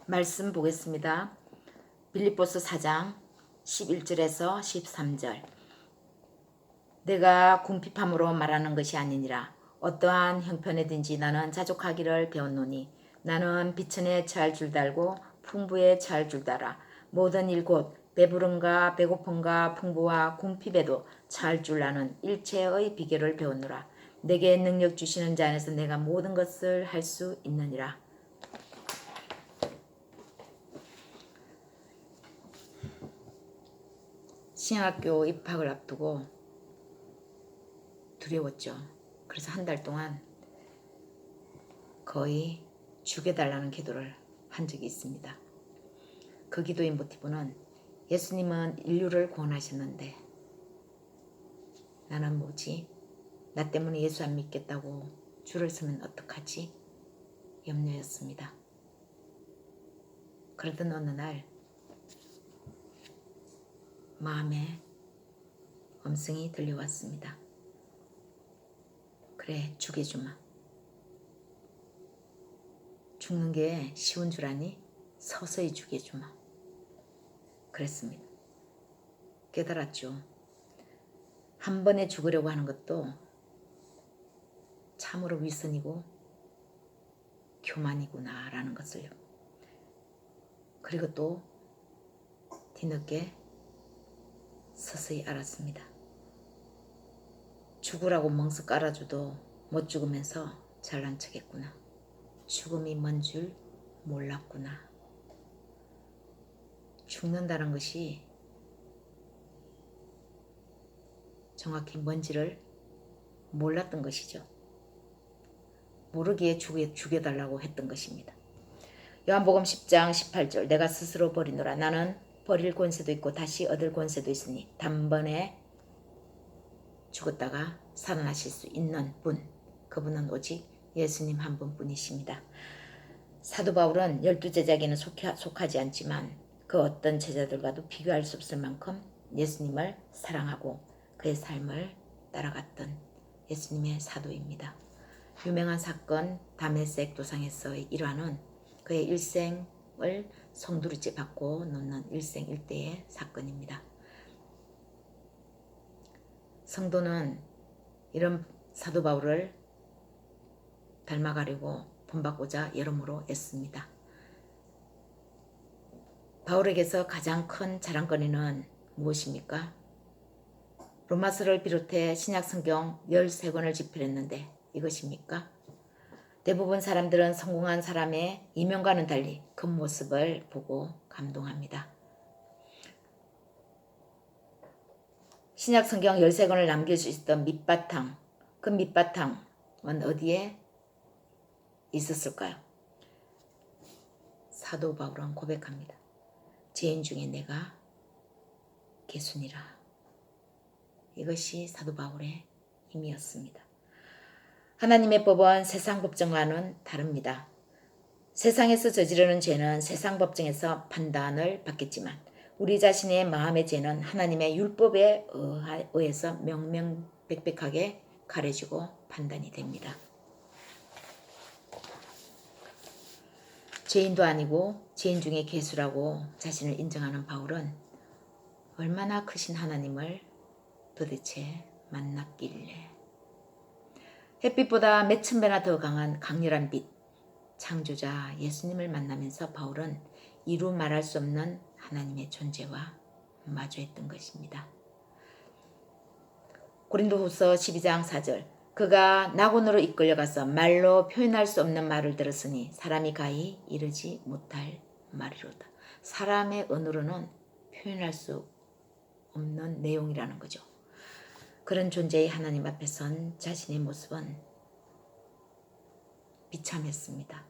말씀 보겠습니다. 빌립보서 4장 11절에서 13절. 내가 궁핍함으로 말하는 것이 아니니라. 어떠한 형편에든지 나는 자족하기를 배웠노니 나는 비천에 처할 줄 달고 풍부에 처할 줄 달아. 모든 일 곧 배부름과 배고픔과 풍부와 궁핍에도 처할 줄 아는 일체의 비결을 배웠노라. 내게 능력 주시는 자 안에서 내가 모든 것을 할 수 있느니라. 신학교 입학을 앞두고 두려웠죠. 그래서 한 달 동안 거의 죽여달라는 기도를 한 적이 있습니다. 그 기도의 모티브는 예수님은 인류를 구원하셨는데 나는 뭐지? 나 때문에 예수 안 믿겠다고 줄을 서면 어떡하지? 염려였습니다. 그러던 어느 날 마음에 음성이 들려왔습니다. 그래, 죽여주마. 죽는 게 쉬운 줄 아니? 서서히 죽여주마. 그랬습니다. 깨달았죠. 한 번에 죽으려고 하는 것도 참으로 위선이고 교만이구나 라는 것을요. 그리고 또 뒤늦게 서서히 알았습니다. 죽으라고 멍석 깔아줘도 못 죽으면서 잘난 척했구나. 죽음이 뭔 줄 몰랐구나. 죽는다는 것이 정확히 뭔지를 몰랐던 것이죠. 모르기에 죽여달라고 했던 것입니다. 요한복음 10장 18절. 내가 스스로 버리노라. 나는 버릴 권세도 있고 다시 얻을 권세도 있으니 단번에 죽었다가 살아나실 수 있는 분, 그분은 오직 예수님 한 분뿐이십니다. 사도 바울은 12제자에게는 속하지 않지만 그 어떤 제자들과도 비교할 수 없을 만큼 예수님을 사랑하고 그의 삶을 따라갔던 예수님의 사도입니다. 유명한 사건 다메섹 도상에서의 일화는 그의 일생을 송두리째 받고 놓는 일생일대의 사건입니다. 성도는 이런 사도 바울을 닮아가려고 본받고자 여러모로 애씁니다. 바울에게서 가장 큰 자랑거리는 무엇입니까? 로마서를 비롯해 신약성경 13권을 집필했는데 이것입니까? 대부분 사람들은 성공한 사람의 이면과는 달리 그 모습을 보고 감동합니다. 신약성경 13권을 남겨주셨던 밑바탕, 그 밑바탕은 어디에 있었을까요? 사도 바울은 고백합니다. 죄인 중에 내가 개순이라. 이것이 사도 바울의 힘이었습니다. 하나님의 법은 세상 법정과는 다릅니다. 세상에서 저지르는 죄는 세상 법정에서 판단을 받겠지만 우리 자신의 마음의 죄는 하나님의 율법에 의해서 명명백백하게 가려지고 판단이 됩니다. 죄인도 아니고 죄인 중에 괴수라고 자신을 인정하는 바울은 얼마나 크신 하나님을 도대체 만났길래. 햇빛보다 몇천 배나 더 강한 강렬한 빛, 창조자 예수님을 만나면서 바울은 이루 말할 수 없는 하나님의 존재와 마주했던 것입니다. 고린도후서 12장 4절. 그가 낙원으로 이끌려가서 말로 표현할 수 없는 말을 들었으니 사람이 가히 이르지 못할 말이로다. 사람의 언어로는 표현할 수 없는 내용이라는 거죠. 그런 존재의 하나님 앞에 선 자신의 모습은 비참했습니다.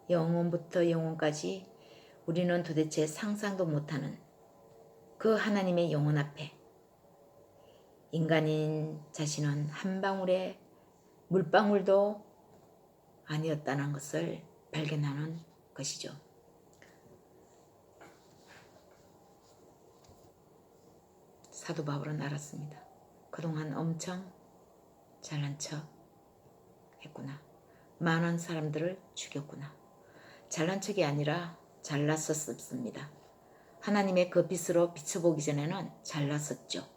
영원부터 영원까지 우리는 도대체 상상도 못하는 그 하나님의 영혼 앞에 인간인 자신은 한 방울의 물방울도 아니었다는 것을 발견하는 것이죠. 사도 바울은 알았습니다. 그동안 엄청 잘난 척 했구나. 많은 사람들을 죽였구나. 잘난 척이 아니라 잘났었습니다. 하나님의 그 빛으로 비춰보기 전에는 잘났었죠.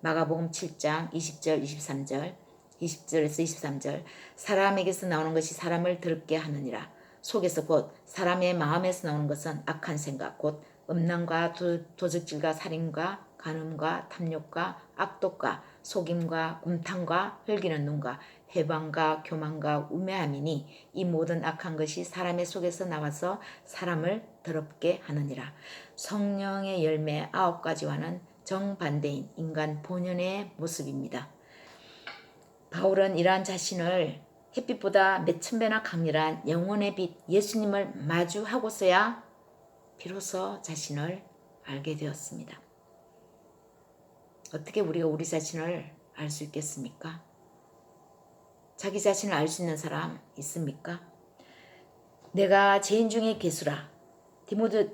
마가복음 7장 20절 23절 20절에서 23절 사람에게서 나오는 것이 사람을 더럽게 하느니라. 속에서 곧 사람의 마음에서 나오는 것은 악한 생각 곧 음란과 도적질과 살인과 간음과 탐욕과 악독과 속임과 곰탕과 흘기는 눈과 해방과 교만과 우매함이니 이 모든 악한 것이 사람의 속에서 나와서 사람을 더럽게 하느니라. 성령의 열매 9가지와는 정반대인 인간 본연의 모습입니다. 바울은 이러한 자신을 햇빛보다 몇천 배나 강렬한 영혼의 빛 예수님을 마주하고서야 비로소 자신을 알게 되었습니다. 어떻게 우리가 우리 자신을 알 수 있겠습니까? 자기 자신을 알 수 있는 사람 있습니까? 내가 죄인 중에 괴수라.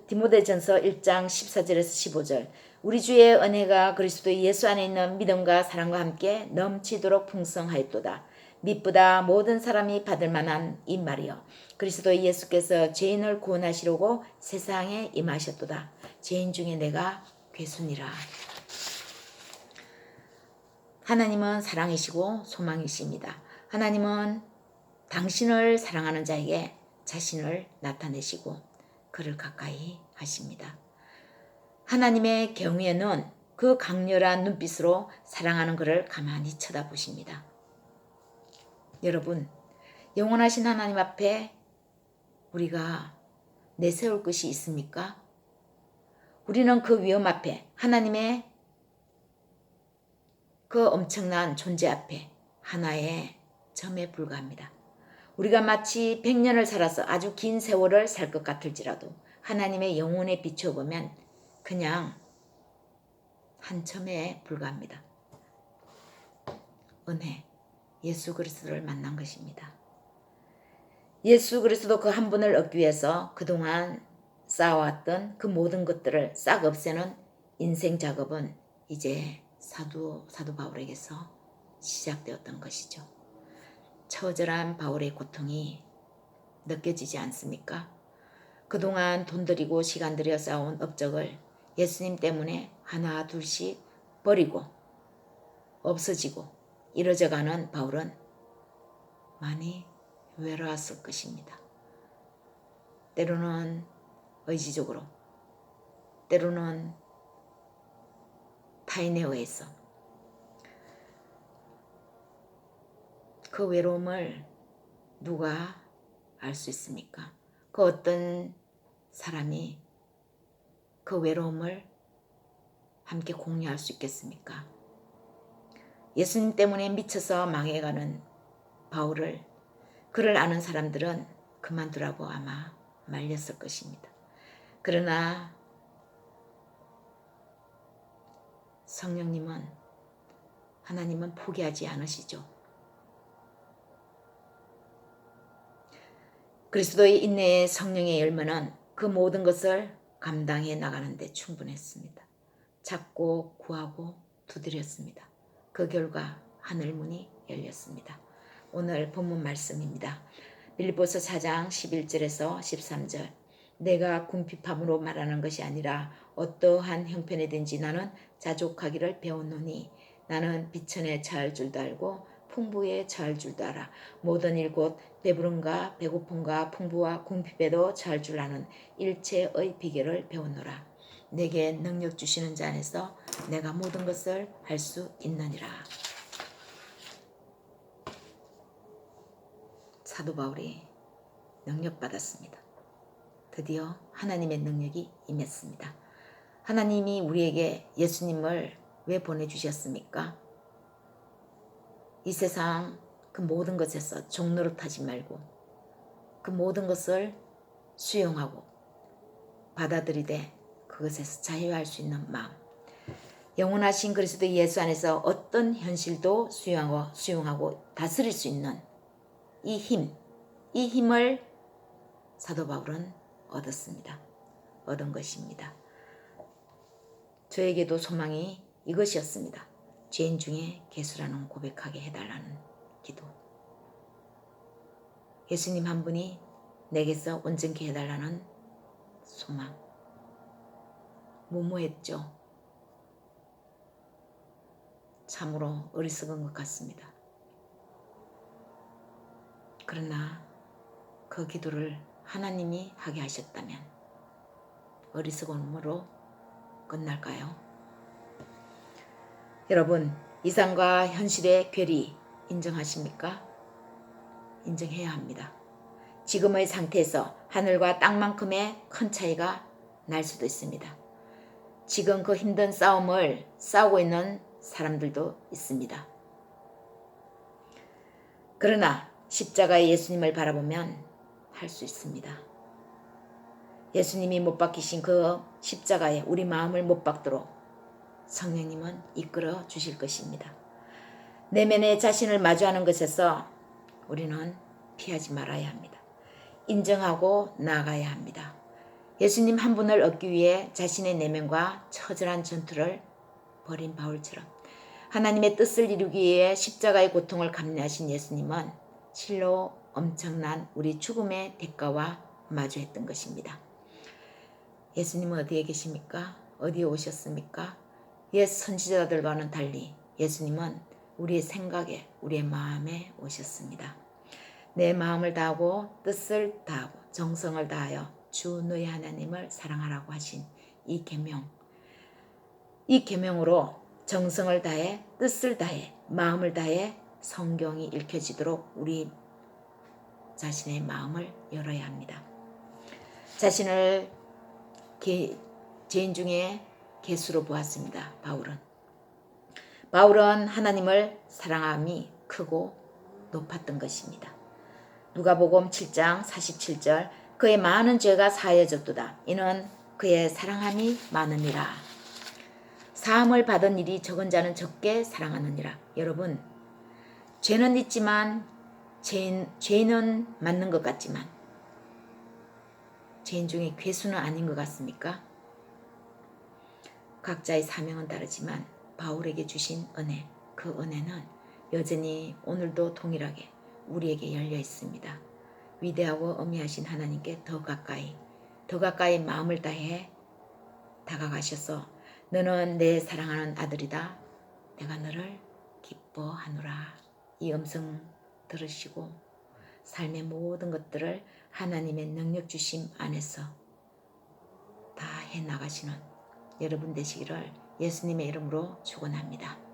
디모데전서 1장 14절에서 15절 우리 주의 은혜가 그리스도 예수 안에 있는 믿음과 사랑과 함께 넘치도록 풍성하였도다. 믿보다 모든 사람이 받을 만한 이 말이여. 그리스도 예수께서 죄인을 구원하시려고 세상에 임하셨도다. 죄인 중에 내가 괴수니라. 하나님은 사랑이시고 소망이십니다. 하나님은 당신을 사랑하는 자에게 자신을 나타내시고 그를 가까이 하십니다. 하나님의 경우에는 그 강렬한 눈빛으로 사랑하는 그를 가만히 쳐다보십니다. 여러분, 영원하신 하나님 앞에 우리가 내세울 것이 있습니까? 우리는 그 위험 앞에 하나님의 그 엄청난 존재 앞에 하나의 점에 불과합니다. 우리가 마치 100년을 살아서 아주 긴 세월을 살 것 같을지라도 하나님의 영혼에 비춰보면 그냥 한 점에 불과합니다. 은혜, 예수 그리스도를 만난 것입니다. 예수 그리스도 그 한 분을 얻기 위해서 그동안 쌓아왔던 그 모든 것들을 싹 없애는 인생 작업은 이제 사도 바울에게서 시작되었던 것이죠. 처절한 바울의 고통이 느껴지지 않습니까? 그동안 돈 들이고 시간 들여 쌓아온 업적을 예수님 때문에 하나 둘씩 버리고 없어지고 이뤄져가는 바울은 많이 외로웠을 것입니다. 때로는 의지적으로, 때로는 타인에 의해서 그 외로움을 누가 알 수 있습니까? 그 어떤 사람이 그 외로움을 함께 공유할 수 있겠습니까? 예수님 때문에 미쳐서 망해가는 바울을 그를 아는 사람들은 그만두라고 아마 말렸을 것입니다. 그러나 성령님은 하나님은 포기하지 않으시죠. 그리스도의 인내의 성령의 열매는 그 모든 것을 감당해 나가는 데 충분했습니다. 찾고 구하고 두드렸습니다. 그 결과 하늘문이 열렸습니다. 오늘 본문 말씀입니다. 빌립보서 4장 11절에서 13절 내가 궁핍함으로 말하는 것이 아니라 어떠한 형편이든지 나는 자족하기를 배웠노니 나는 비천에 처할 줄도 알고 풍부에 처할 줄도 알아. 모든 일 곧 배부름과 배고픔과 풍부와 궁핍에도 처할 줄 아는 일체의 비결을 배웠노라. 내게 능력 주시는 자 안에서 내가 모든 것을 할 수 있느니라. 사도 바울이 능력받았습니다. 드디어 하나님의 능력이 임했습니다. 하나님이 우리에게 예수님을 왜 보내주셨습니까? 이 세상 그 모든 것에서 종노릇하지 말고 그 모든 것을 수용하고 받아들이되 그것에서 자유할 수 있는 마음, 영원하신 그리스도 예수 안에서 어떤 현실도 수용하고 다스릴 수 있는 이 힘을 사도 바울은 얻었습니다. 얻은 것입니다. 저에게도 소망이 이것이었습니다. 죄인 중에 괴수라는 고백하게 해달라는 기도. 예수님 한 분이 내게서 온전케 해달라는 소망. 무모했죠. 참으로 어리석은 것 같습니다. 그러나 그 기도를 하나님이 하게 하셨다면 어리석음으로 끝날까요? 여러분, 이상과 현실의 괴리 인정하십니까? 인정해야 합니다. 지금의 상태에서 하늘과 땅만큼의 큰 차이가 날 수도 있습니다. 지금 그 힘든 싸움을 싸우고 있는 사람들도 있습니다. 그러나 십자가의 예수님을 바라보면 할 수 있습니다. 예수님이 못 박히신 그 십자가에 우리 마음을 못 박도록 성령님은 이끌어 주실 것입니다. 내면의 자신을 마주하는 것에서 우리는 피하지 말아야 합니다. 인정하고 나아가야 합니다. 예수님 한 분을 얻기 위해 자신의 내면과 처절한 전투를 벌인 바울처럼 하나님의 뜻을 이루기 위해 십자가의 고통을 감내하신 예수님은 실로 엄청난 우리 죽음의 대가와 마주했던 것입니다. 예수님은 어디에 계십니까? 어디에 오셨습니까? 옛 선지자들과는 달리 예수님은 우리의 생각에, 우리의 마음에 오셨습니다. 내 마음을 다하고 뜻을 다하고 정성을 다하여 주 너희 하나님을 사랑하라고 하신 이 계명. 이 계명으로 정성을 다해 뜻을 다해 마음을 다해 성경이 읽혀지도록 우리 자신의 마음을 열어야 합니다. 자신을 죄인 중에 개수로 보았습니다. 바울은 하나님을 사랑함이 크고 높았던 것입니다. 누가복음 7장 47절 그의 많은 죄가 사하여졌도다. 이는 그의 사랑함이 많음이라. 사함을 받은 일이 적은 자는 적게 사랑하느니라. 여러분, 죄는 있지만 죄인은 맞는 것 같지만 죄인 중에 괴수는 아닌 것 같습니까? 각자의 사명은 다르지만 바울에게 주신 은혜, 그 은혜는 여전히 오늘도 동일하게 우리에게 열려 있습니다. 위대하고 어미하신 하나님께 더 가까이 마음을 다해 다가가셔서 너는 내 사랑하는 아들이다. 내가 너를 기뻐하노라. 이 음성 들으시고 삶의 모든 것들을 하나님의 능력 주심 안에서 다 해나가시는 여러분 되시기를 예수님의 이름으로 축원합니다.